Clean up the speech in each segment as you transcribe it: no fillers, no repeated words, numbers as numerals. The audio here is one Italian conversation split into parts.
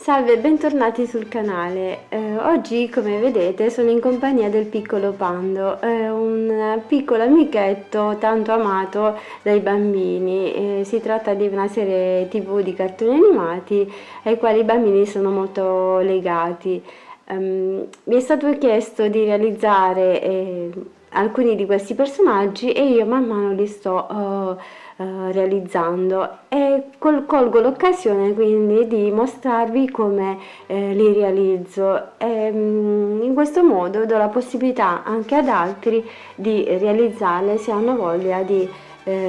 Salve e bentornati sul canale. Oggi, come vedete, sono in compagnia del piccolo Pando, un piccolo amichetto tanto amato dai bambini. Si tratta di una serie TV di cartoni animati ai quali i bambini sono molto legati. Mi è stato chiesto di realizzare alcuni di questi personaggi e io man mano li sto realizzando e colgo l'occasione quindi di mostrarvi come li realizzo in questo modo do la possibilità anche ad altri di realizzarle se hanno voglia di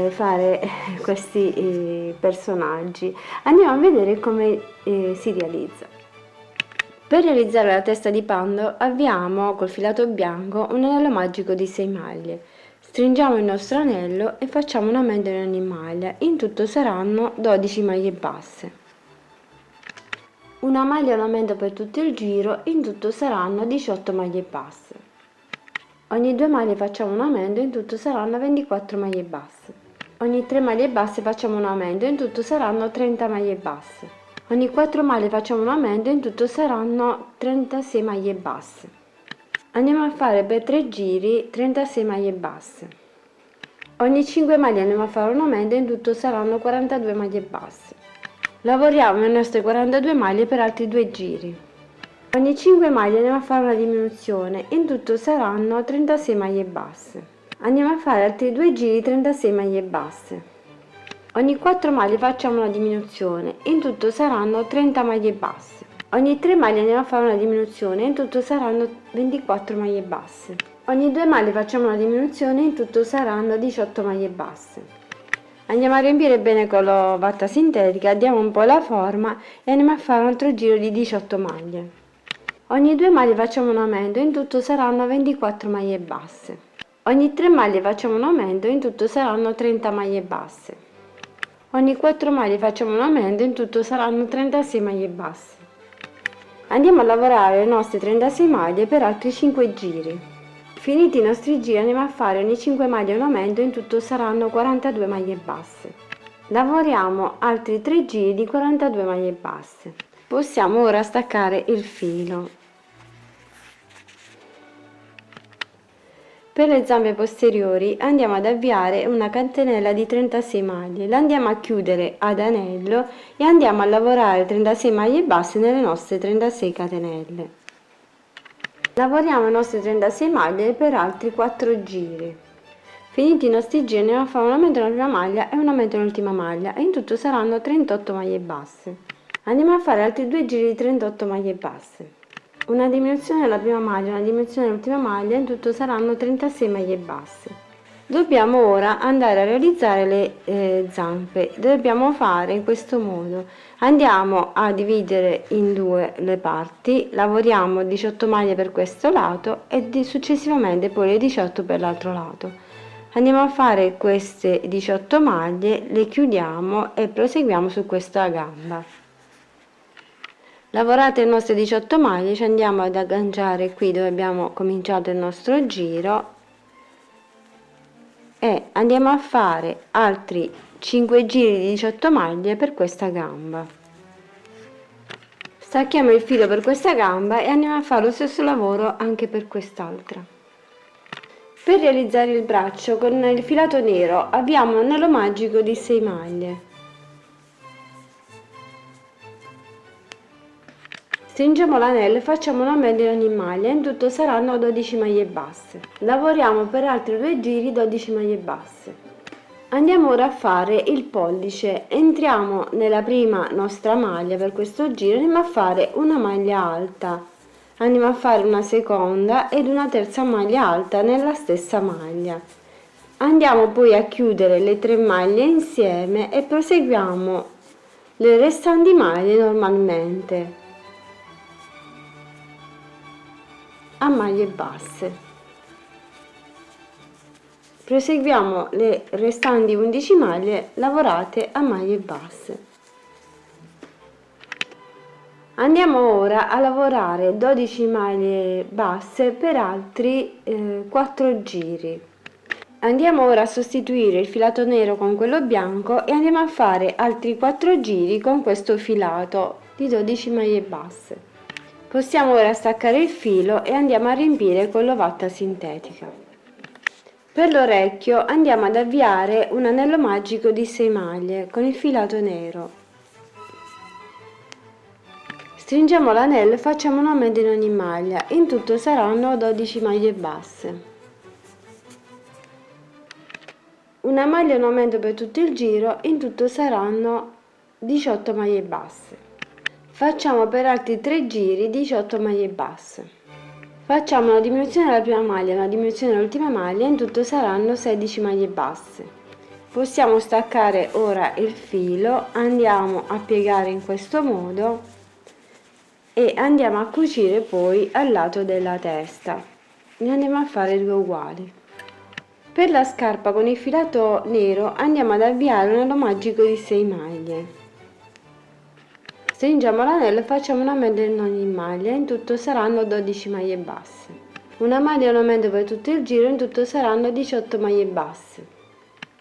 fare questi personaggi. Andiamo a vedere come si realizza. Per realizzare la testa di Pando avviamo col filato bianco un anello magico di 6 maglie. Stringiamo il nostro anello e facciamo una maglia in ogni maglia, in tutto saranno 12 maglie basse. Una maglia in aumento per tutto il giro, in tutto saranno 18 maglie basse. Ogni 2 maglie facciamo un aumento, in tutto saranno 24 maglie basse. Ogni 3 maglie basse facciamo un aumento, in tutto saranno 30 maglie basse. Ogni 4 maglie facciamo un aumento, in tutto saranno 36 maglie basse. Andiamo a fare per 3 giri 36 maglie basse. Ogni 5 maglie andiamo a fare un aumento, in tutto saranno 42 maglie basse. Lavoriamo le nostre 42 maglie per altri 2 giri. Ogni 5 maglie andiamo a fare una diminuzione, in tutto saranno 36 maglie basse. Andiamo a fare altri 2 giri 36 maglie basse. Ogni 4 maglie facciamo una diminuzione, in tutto saranno 30 maglie basse. Ogni 3 maglie andiamo a fare una diminuzione, in tutto saranno 24 maglie basse. Ogni 2 maglie facciamo una diminuzione, in tutto saranno 18 maglie basse. Andiamo a riempire bene con la vatta sintetica, diamo un po' la forma e andiamo a fare un altro giro di 18 maglie. Ogni 2 maglie facciamo un aumento, in tutto saranno 24 maglie basse. Ogni 3 maglie facciamo un aumento, in tutto saranno 30 maglie basse. Ogni 4 maglie facciamo un aumento, in tutto saranno 36 maglie basse. Andiamo a lavorare le nostre 36 maglie per altri 5 giri. Finiti i nostri giri andiamo a fare ogni 5 maglie un aumento, in tutto saranno 42 maglie basse. Lavoriamo altri 3 giri di 42 maglie basse. Possiamo ora staccare il filo. Per le zampe posteriori andiamo ad avviare una catenella di 36 maglie, la andiamo a chiudere ad anello e andiamo a lavorare 36 maglie basse nelle nostre 36 catenelle. Lavoriamo le nostre 36 maglie per altri 4 giri. Finiti i nostri giri andiamo a fare un aumento nella prima maglia e un aumento nell'ultima maglia e in tutto saranno 38 maglie basse. Andiamo a fare altri 2 giri di 38 maglie basse. Una diminuzione nella prima maglia, una diminuzione nell'ultima maglia, in tutto saranno 36 maglie basse. Dobbiamo ora andare a realizzare le zampe. Dobbiamo fare in questo modo. Andiamo a dividere in due le parti, lavoriamo 18 maglie per questo lato e successivamente poi le 18 per l'altro lato. Andiamo a fare queste 18 maglie, le chiudiamo e proseguiamo su questa gamba. Lavorate le nostre 18 maglie, ci andiamo ad agganciare qui dove abbiamo cominciato il nostro giro e andiamo a fare altri 5 giri di 18 maglie per questa gamba. Stacchiamo il filo per questa gamba e andiamo a fare lo stesso lavoro anche per quest'altra. Per realizzare il braccio con il filato nero abbiamo un anello magico di 6 maglie. Stringiamo l'anello e facciamo un aumento in ogni maglia, in tutto saranno 12 maglie basse. Lavoriamo per altri 2 giri 12 maglie basse. Andiamo ora a fare il pollice, entriamo nella prima nostra maglia per questo giro, andiamo a fare una maglia alta, andiamo a fare una seconda ed una terza maglia alta nella stessa maglia. Andiamo poi a chiudere le 3 maglie insieme e proseguiamo le restanti maglie normalmente a maglie basse. Proseguiamo le restanti 11 maglie lavorate a maglie basse. Andiamo ora a lavorare 12 maglie basse per altri 4 giri. Andiamo ora a sostituire il filato nero con quello bianco e andiamo a fare altri 4 giri con questo filato di 12 maglie basse. Possiamo ora staccare il filo e andiamo a riempire con l'ovatta sintetica. Per l'orecchio andiamo ad avviare un anello magico di 6 maglie con il filato nero. Stringiamo l'anello e facciamo un aumento in ogni maglia, in tutto saranno 12 maglie basse. Una maglia e un aumento per tutto il giro, in tutto saranno 18 maglie basse. Facciamo per altri 3 giri 18 maglie basse. Facciamo una diminuzione della prima maglia e una diminuzione dell'ultima maglia, in tutto saranno 16 maglie basse. Possiamo staccare ora il filo, andiamo a piegare in questo modo e andiamo a cucire poi al lato della testa. Ne andiamo a fare 2 uguali. Per la scarpa con il filato nero andiamo ad avviare un anello magico di 6 maglie. Stringiamo l'anello e facciamo un aumento in ogni maglia, in tutto saranno 12 maglie basse. Una maglia e un aumento per tutto il giro, in tutto saranno 18 maglie basse.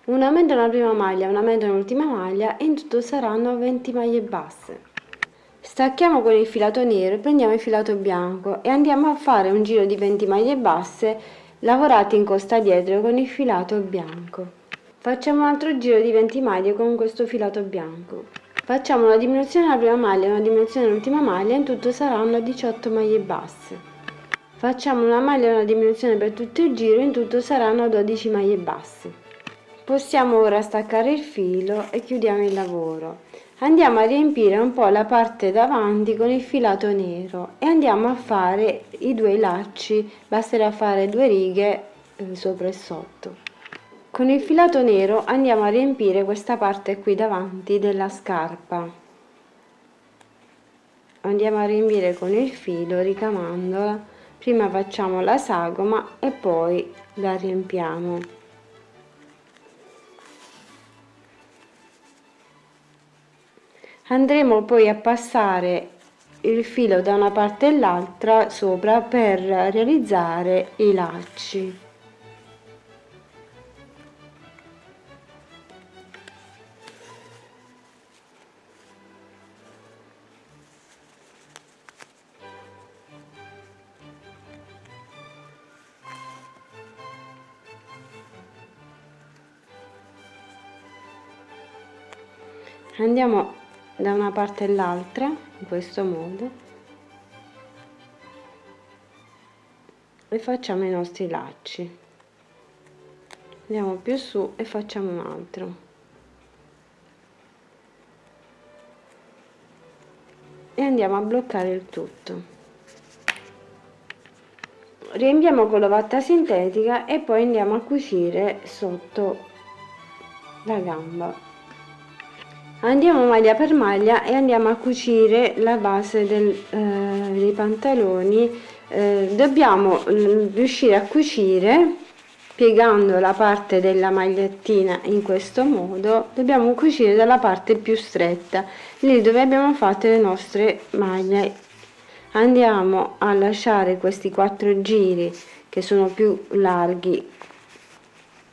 Un aumento nella prima maglia, un aumento nell'ultima maglia, in tutto saranno 20 maglie basse. Stacchiamo con il filato nero e prendiamo il filato bianco e andiamo a fare un giro di 20 maglie basse lavorate in costa dietro con il filato bianco. Facciamo un altro giro di 20 maglie con questo filato bianco. Facciamo una diminuzione alla prima maglia e una diminuzione all'ultima maglia, in tutto saranno 18 maglie basse. Facciamo una maglia e una diminuzione per tutto il giro, in tutto saranno 12 maglie basse. Possiamo ora staccare il filo e chiudiamo il lavoro. Andiamo a riempire un po' la parte davanti con il filato nero e andiamo a fare i 2 lacci, basterà fare 2 righe sopra e sotto. Con il filato nero andiamo a riempire questa parte qui davanti della scarpa. Andiamo a riempire con il filo ricamandola, prima facciamo la sagoma e poi la riempiamo. Andremo poi a passare il filo da una parte all'altra sopra per realizzare i lacci. Andiamo da una parte all'altra in questo modo e facciamo i nostri lacci. Andiamo più su e facciamo un altro e andiamo a bloccare il tutto. Riempiamo con l'ovatta sintetica e poi andiamo a cucire sotto la gamba. Andiamo maglia per maglia e andiamo a cucire la base dei pantaloni. Dobbiamo riuscire a cucire piegando la parte della magliettina in questo modo. Dobbiamo cucire dalla parte più stretta, lì dove abbiamo fatto le nostre maglie. Andiamo a lasciare questi 4 giri che sono più larghi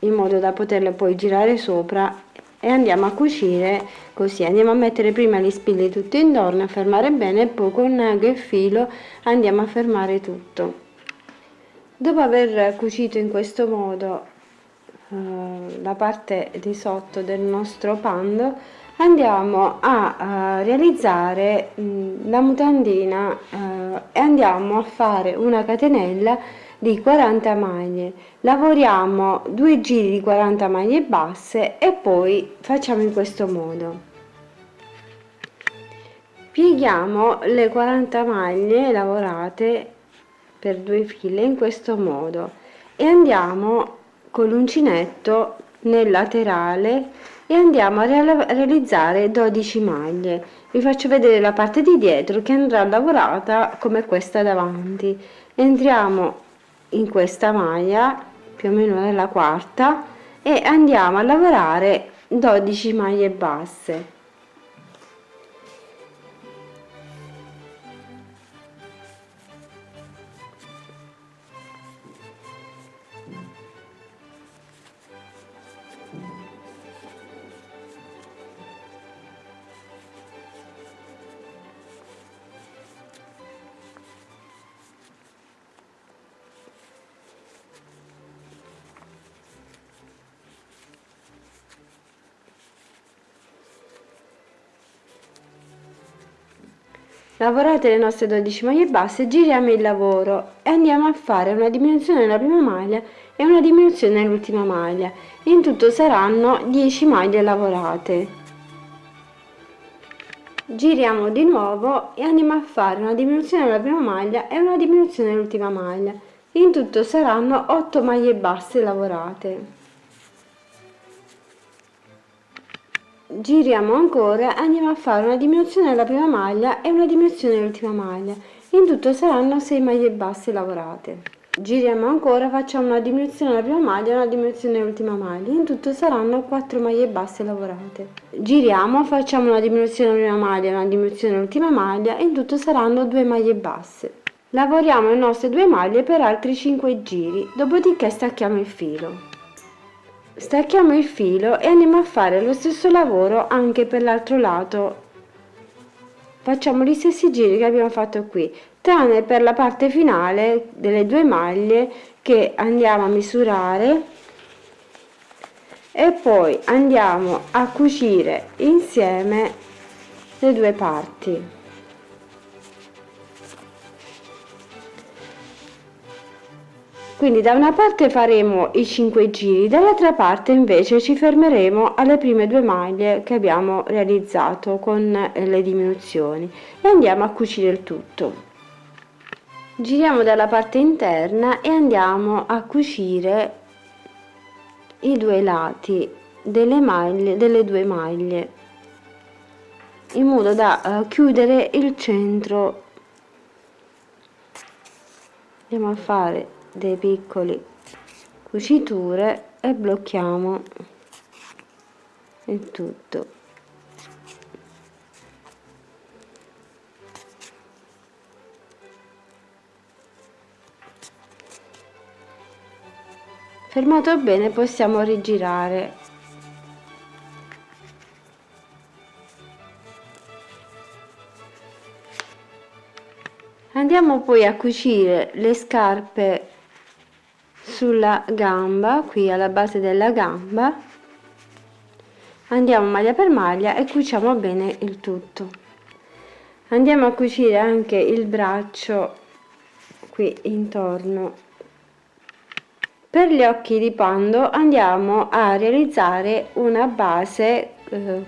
in modo da poterle poi girare sopra e andiamo a cucire così. Andiamo a mettere prima gli spilli tutto intorno, a fermare bene e poi con ago e filo andiamo a fermare tutto. Dopo aver cucito in questo modo la parte di sotto del nostro pando, andiamo a realizzare la mutandina e andiamo a fare una catenella di 40 maglie. Lavoriamo 2 giri di 40 maglie basse e poi facciamo in questo modo. Pieghiamo le 40 maglie lavorate per 2 file in questo modo e andiamo con l'uncinetto nel laterale e andiamo a realizzare 12 maglie. Vi faccio vedere la parte di dietro che andrà lavorata come questa davanti. Entriamo in questa maglia più o meno nella quarta e andiamo a lavorare 12 maglie basse. Lavorate le nostre 12 maglie basse, giriamo il lavoro e andiamo a fare una diminuzione nella prima maglia e una diminuzione nell'ultima maglia. In tutto saranno 10 maglie lavorate. Giriamo di nuovo e andiamo a fare una diminuzione nella prima maglia e una diminuzione nell'ultima maglia. In tutto saranno 8 maglie basse lavorate. Giriamo ancora e andiamo a fare una diminuzione nella prima maglia e una diminuzione nell'ultima maglia. In tutto saranno 6 maglie basse lavorate. Giriamo ancora, facciamo una diminuzione nella prima maglia e una diminuzione nell'ultima maglia. In tutto saranno 4 maglie basse lavorate. Giriamo, facciamo una diminuzione nella prima maglia e una diminuzione nell'ultima maglia. In tutto saranno 2 maglie basse. Lavoriamo le nostre 2 maglie per altri 5 giri, dopodiché stacchiamo il filo. Stacchiamo il filo e andiamo a fare lo stesso lavoro anche per l'altro lato. Facciamo gli stessi giri che abbiamo fatto qui, tranne per la parte finale delle 2 maglie che andiamo a misurare e poi andiamo a cucire insieme le 2 parti. Quindi da una parte faremo i 5 giri, dall'altra parte invece ci fermeremo alle prime 2 maglie che abbiamo realizzato con le diminuzioni e andiamo a cucire il tutto. Giriamo dalla parte interna e andiamo a cucire i 2 lati delle 2 maglie in modo da chiudere il centro. Andiamo a fare dei piccoli cuciture e blocchiamo il tutto. Fermato bene possiamo rigirare. Andiamo poi a cucire le scarpe sulla gamba, qui alla base della gamba. Andiamo maglia per maglia e cuciamo bene il tutto. Andiamo a cucire anche il braccio qui intorno. Per gli occhi di Pando andiamo a realizzare una base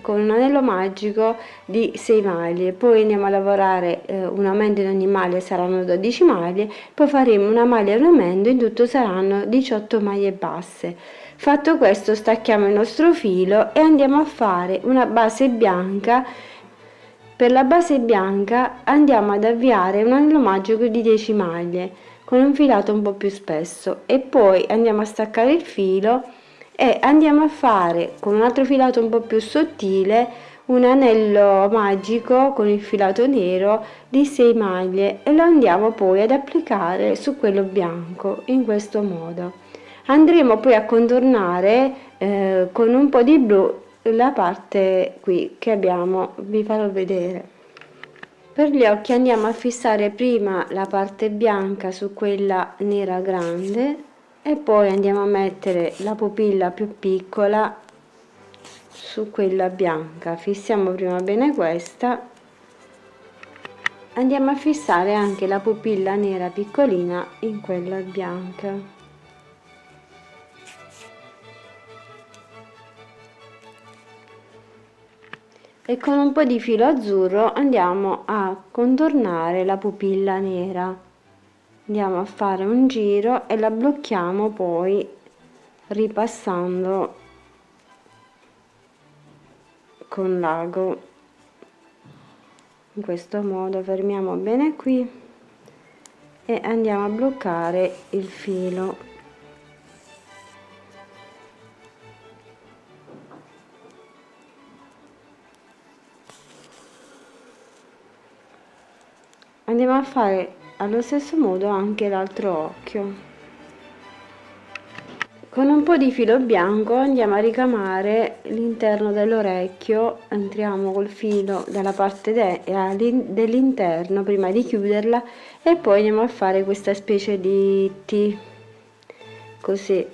con un anello magico di 6 maglie, poi andiamo a lavorare un aumento in ogni maglia, saranno 12 maglie, poi faremo una maglia e un aumento, in tutto saranno 18 maglie basse. Fatto questo stacchiamo il nostro filo e andiamo a fare una base bianca. Per la base bianca andiamo ad avviare un anello magico di 10 maglie con un filato un po' più spesso e poi andiamo a staccare il filo e andiamo a fare con un altro filato un po' più sottile un anello magico con il filato nero di 6 maglie e lo andiamo poi ad applicare su quello bianco in questo modo. Andremo poi a contornare con un po' di blu la parte qui che abbiamo, vi farò vedere. Per gli occhi andiamo a fissare prima la parte bianca su quella nera grande e poi andiamo a mettere la pupilla più piccola su quella bianca. Fissiamo prima bene questa, andiamo a fissare anche la pupilla nera piccolina in quella bianca. E con un po' di filo azzurro andiamo a contornare la pupilla nera. Andiamo a fare un giro e la blocchiamo poi ripassando con l'ago. In questo modo fermiamo bene qui e andiamo a bloccare il filo. Andiamo a fare allo stesso modo anche l'altro occhio. Con un po' di filo bianco andiamo a ricamare l'interno dell'orecchio, entriamo col filo dalla parte dell'interno prima di chiuderla e poi andiamo a fare questa specie di T, così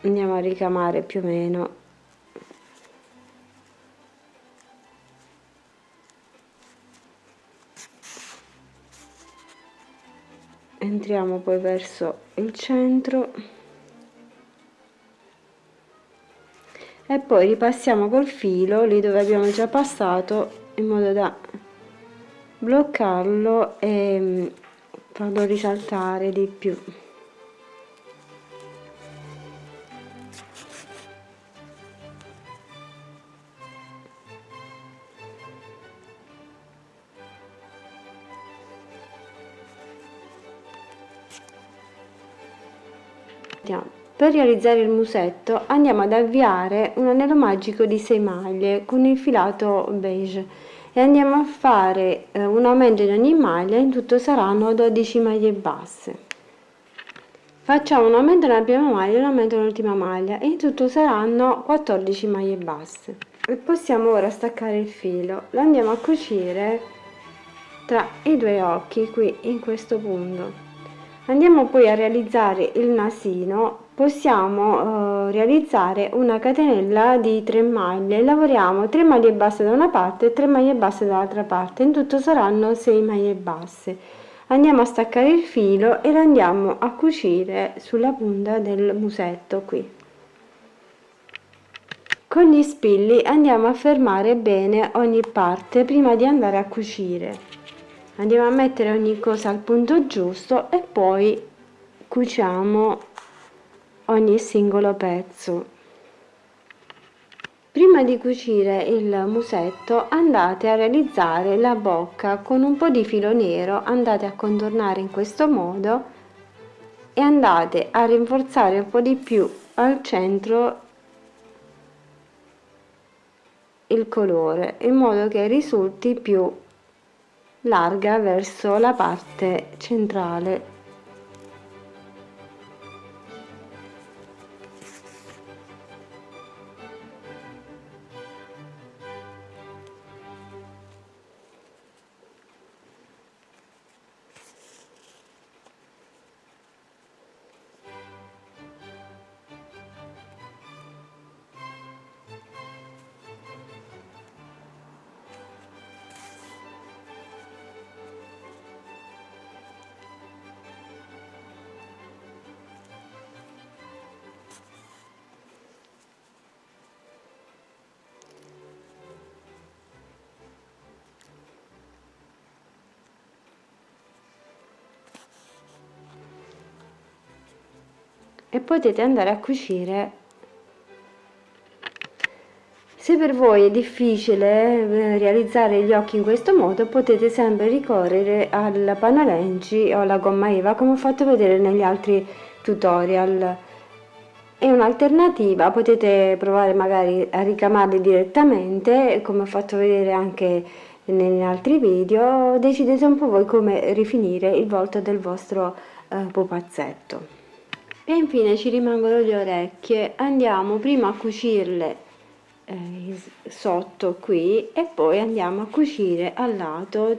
andiamo a ricamare più o meno. entriamo poi verso il centro e poi ripassiamo col filo lì dove abbiamo già passato, in modo da bloccarlo e farlo risaltare di più. Per realizzare il musetto andiamo ad avviare un anello magico di 6 maglie con il filato beige e andiamo a fare un aumento in ogni maglia. In tutto saranno 12 maglie basse. Facciamo un aumento nella prima maglia e un aumento nell'ultima maglia e in tutto saranno 14 maglie basse. E possiamo ora staccare il filo. Lo andiamo a cucire tra i due occhi qui in questo punto. Andiamo poi a realizzare il nasino. Possiamo realizzare una catenella di 3 maglie. Lavoriamo 3 maglie basse da una parte e 3 maglie basse dall'altra parte. In tutto saranno 6 maglie basse. Andiamo a staccare il filo e lo andiamo a cucire sulla punta del musetto qui. Con gli spilli andiamo a fermare bene ogni parte prima di andare a cucire. Andiamo a mettere ogni cosa al punto giusto e poi cuciamo ogni singolo pezzo. Prima di cucire il musetto andate a realizzare la bocca con un po' di filo nero, andate a contornare in questo modo e andate a rinforzare un po' di più al centro il colore, in modo che risulti più larga verso la parte centrale. E potete andare a cucire. Se per voi è difficile realizzare gli occhi in questo modo, potete sempre ricorrere al pannolenci o alla gomma eva, come ho fatto vedere negli altri tutorial. È un'alternativa, potete provare magari a ricamarli direttamente, come ho fatto vedere anche negli altri video. Decidete un po' voi come rifinire il volto del vostro pupazzetto. E infine ci rimangono le orecchie. Andiamo prima a cucirle sotto qui e poi andiamo a cucire al lato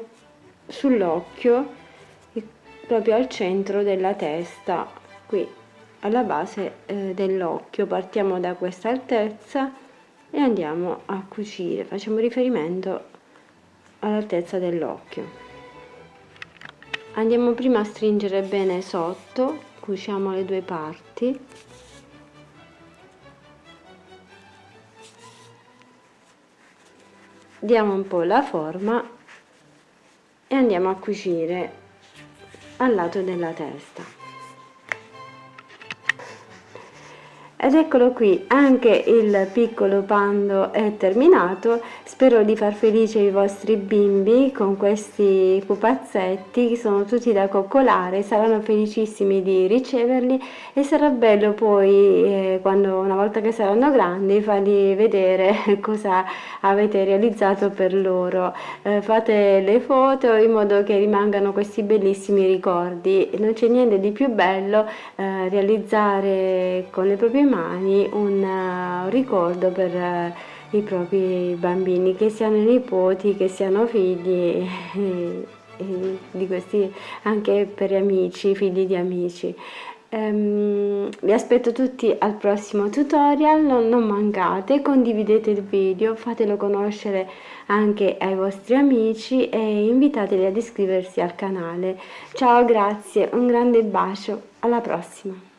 sull'occhio, proprio al centro della testa, qui alla base dell'occhio. Partiamo da questa altezza e andiamo a cucire, facciamo riferimento all'altezza dell'occhio. Andiamo prima a stringere bene sotto, cuciamo le due parti. Diamo un po' la forma e andiamo a cucire al lato della testa. Ed eccolo qui, anche il piccolo pando è terminato. Spero di far felice i vostri bimbi con questi pupazzetti, che sono tutti da coccolare, saranno felicissimi di riceverli e sarà bello poi, quando una volta che saranno grandi, fargli vedere cosa avete realizzato per loro. Fate le foto in modo che rimangano questi bellissimi ricordi. Non c'è niente di più bello realizzare con le proprie mani un ricordo per i propri bambini, che siano nipoti, che siano figli di questi, anche per amici, figli di amici. Vi aspetto tutti al prossimo tutorial, non mancate, condividete il video, fatelo conoscere anche ai vostri amici e invitateli ad iscriversi al canale. Ciao, grazie, un grande bacio, alla prossima!